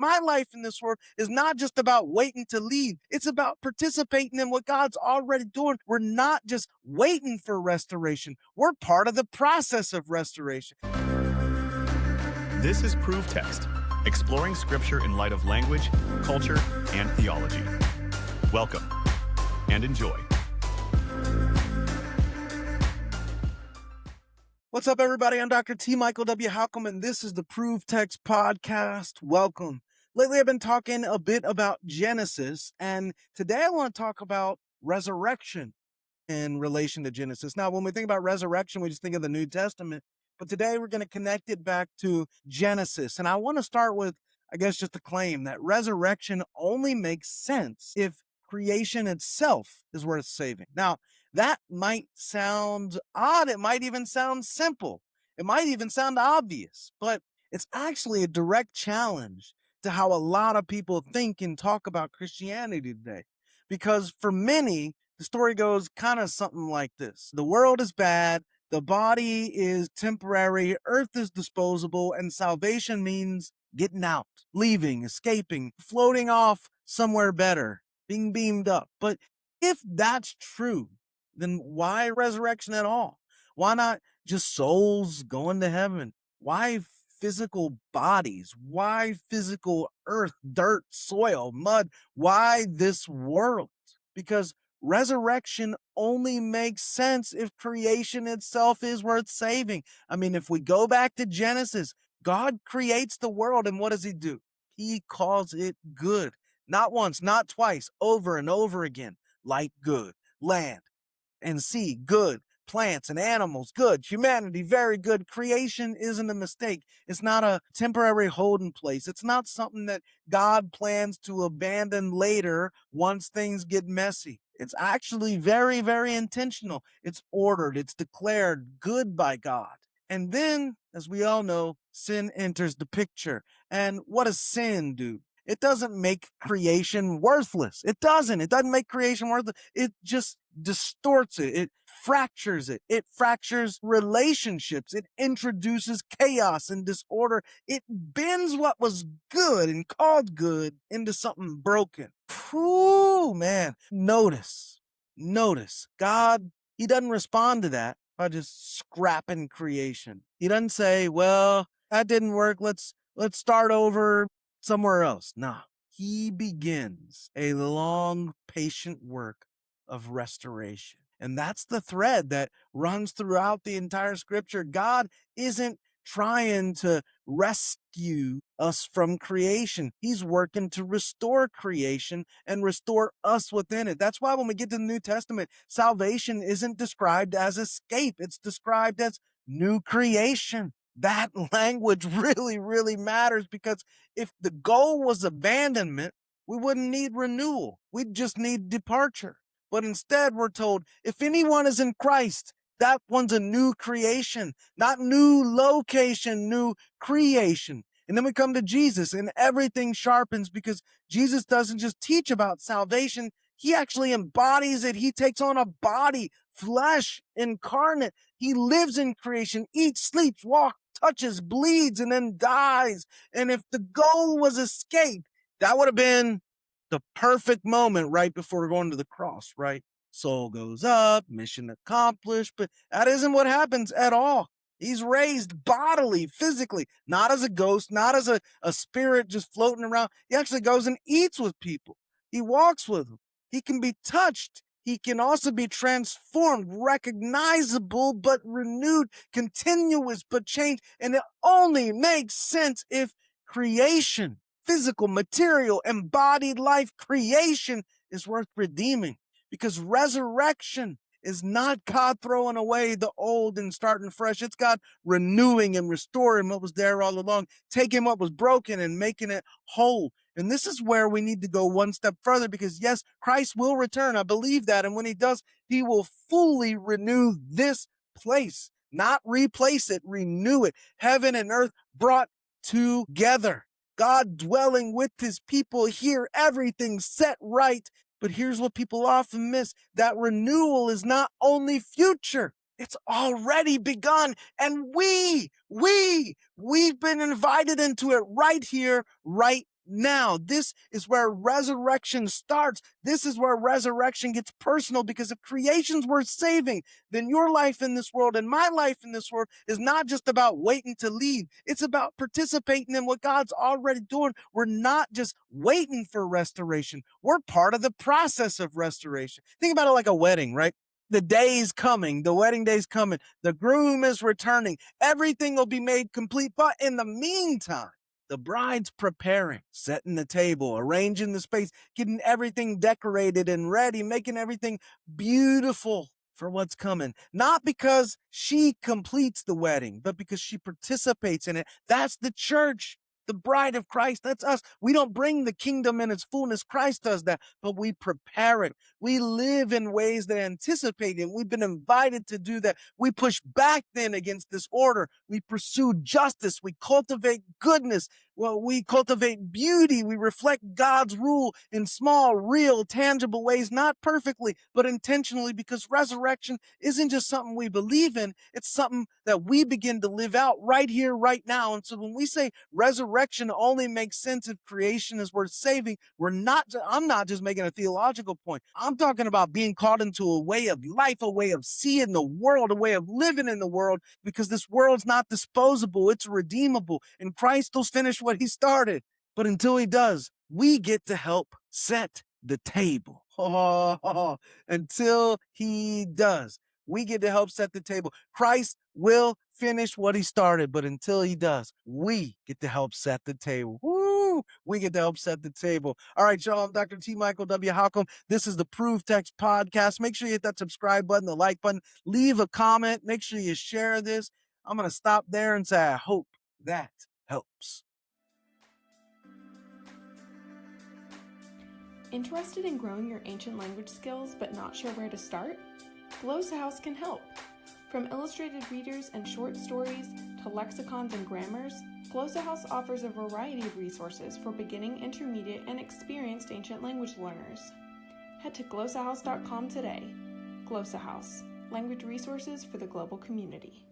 My life in this world is not just about waiting to leave. It's about participating in what God's already doing. We're not just waiting for restoration. We're part of the process of restoration. This is Proof Text, exploring Scripture in light of language, culture, and theology. Welcome, and enjoy. What's up, everybody? I'm Dr. T. Michael W. Halcomb, and this is the Proof Text Podcast. Welcome. Lately, I've been talking a bit about Genesis, and today I want to talk about resurrection in relation to Genesis. Now, when we think about resurrection, we just think of the New Testament, but today we're going to connect it back to Genesis. And I want to start with, just a claim that resurrection only makes sense if creation itself is worth saving. Now, that might sound odd. It might even sound simple. It might even sound obvious, but it's actually a direct challenge to how a lot of people think and talk about Christianity today. Because for many, the story goes kind of something like this. The world is bad. The body is temporary. Earth is disposable. And salvation means getting out, leaving, escaping, floating off somewhere better, being beamed up. But if that's true, then why resurrection at all? Why not just souls going to heaven? Why physical bodies? Why physical earth, dirt, soil, mud? Why this world? Because resurrection only makes sense if creation itself is worth saving. I mean, if we go back to Genesis, God creates the world, and what does he do? He calls it good. Not once, not twice, over and over again. Light, good. Land and sea, good. Plants and animals, good. Humanity, very good. Creation isn't a mistake. It's not a temporary holding place. It's not something that God plans to abandon later once things get messy. It's actually very, very intentional. It's ordered. It's declared good by God. And then, as we all know, sin enters the picture. And what does sin do? It doesn't make creation worthless. It doesn't make creation worthless. It just distorts it. It fractures it. It fractures relationships. It introduces chaos and disorder. It bends what was good and called good into something broken. Ooh, man. Notice. God, he doesn't respond to that by just scrapping creation. He doesn't say, well, that didn't work. Let's start over somewhere else. Nah, he begins a long, patient work of restoration. And that's the thread that runs throughout the entire scripture. God isn't trying to rescue us from creation. He's working to restore creation and restore us within it. That's why when we get to the New Testament, salvation isn't described as escape. It's described as new creation. That language really, really matters, because if the goal was abandonment, we wouldn't need renewal. We'd just need departure. But instead, we're told, if anyone is in Christ, that one's a new creation, not new location, new creation. And then we come to Jesus and everything sharpens, because Jesus doesn't just teach about salvation. He actually embodies it. He takes on a body, flesh, incarnate. He lives in creation, eats, sleeps, walks, touches, bleeds, and then dies. And if the goal was escape, that would have been the perfect moment right before going to the cross, right? Soul goes up, mission accomplished, but that isn't what happens at all. He's raised bodily, physically, not as a ghost, not as a spirit just floating around. He actually goes and eats with people. He walks with them. He can be touched. He can also be transformed, recognizable but renewed, continuous but changed. And it only makes sense if creation, physical, material, embodied life, creation is worth redeeming. Because resurrection is not God throwing away the old and starting fresh. It's God renewing and restoring what was there all along, taking what was broken and making it whole. And this is where we need to go one step further, because yes, Christ will return. I believe that. And when he does, he will fully renew this place, not replace it, renew it. Heaven and earth brought together. God dwelling with his people here, everything set right. But here's what people often miss. That renewal is not only future, it's already begun. And we've been invited into it right here, right now. This is where resurrection starts. This is where resurrection gets personal, because if creation's worth saving, then your life in this world and my life in this world is not just about waiting to leave. It's about participating in what God's already doing. We're not just waiting for restoration. We're part of the process of restoration. Think about it like a wedding, right? The day's coming. The wedding day's coming. The groom is returning. Everything will be made complete. But in the meantime, the bride's preparing, setting the table, arranging the space, getting everything decorated and ready, making everything beautiful for what's coming. Not because she completes the wedding, but because she participates in it. That's the church. The bride of Christ, that's us. We don't bring the kingdom in its fullness. Christ does that, but we prepare it. We live in ways that anticipate it. We've been invited to do that. We push back then against disorder. We pursue justice. We cultivate goodness. Well, we cultivate beauty. We reflect God's rule in small, real, tangible ways, not perfectly, but intentionally, because resurrection isn't just something we believe in. It's something that we begin to live out right here, right now. And so when we say resurrection only makes sense if creation is worth saving, I'm not just making a theological point. I'm talking about being called into a way of life, a way of seeing the world, a way of living in the world, because this world's not disposable. It's redeemable. And Christ will finish what he started. But until he does, we get to help set the table. Until he does, we get to help set the table. Christ will finish what he started, but until he does, we get to help set the table. Woo! We get to help set the table. All right, y'all, I'm Dr. T. Michael W. Halcomb. This is the Proof Text Podcast. Make sure you hit that subscribe button, the like button, leave a comment. Make sure you share this. I'm going to stop there and say, I hope that helps. Interested in growing your ancient language skills but not sure where to start? GlossaHouse can help. From illustrated readers and short stories to lexicons and grammars, GlossaHouse offers a variety of resources for beginning, intermediate, and experienced ancient language learners. Head to glossahouse.com today. GlossaHouse, language resources for the global community.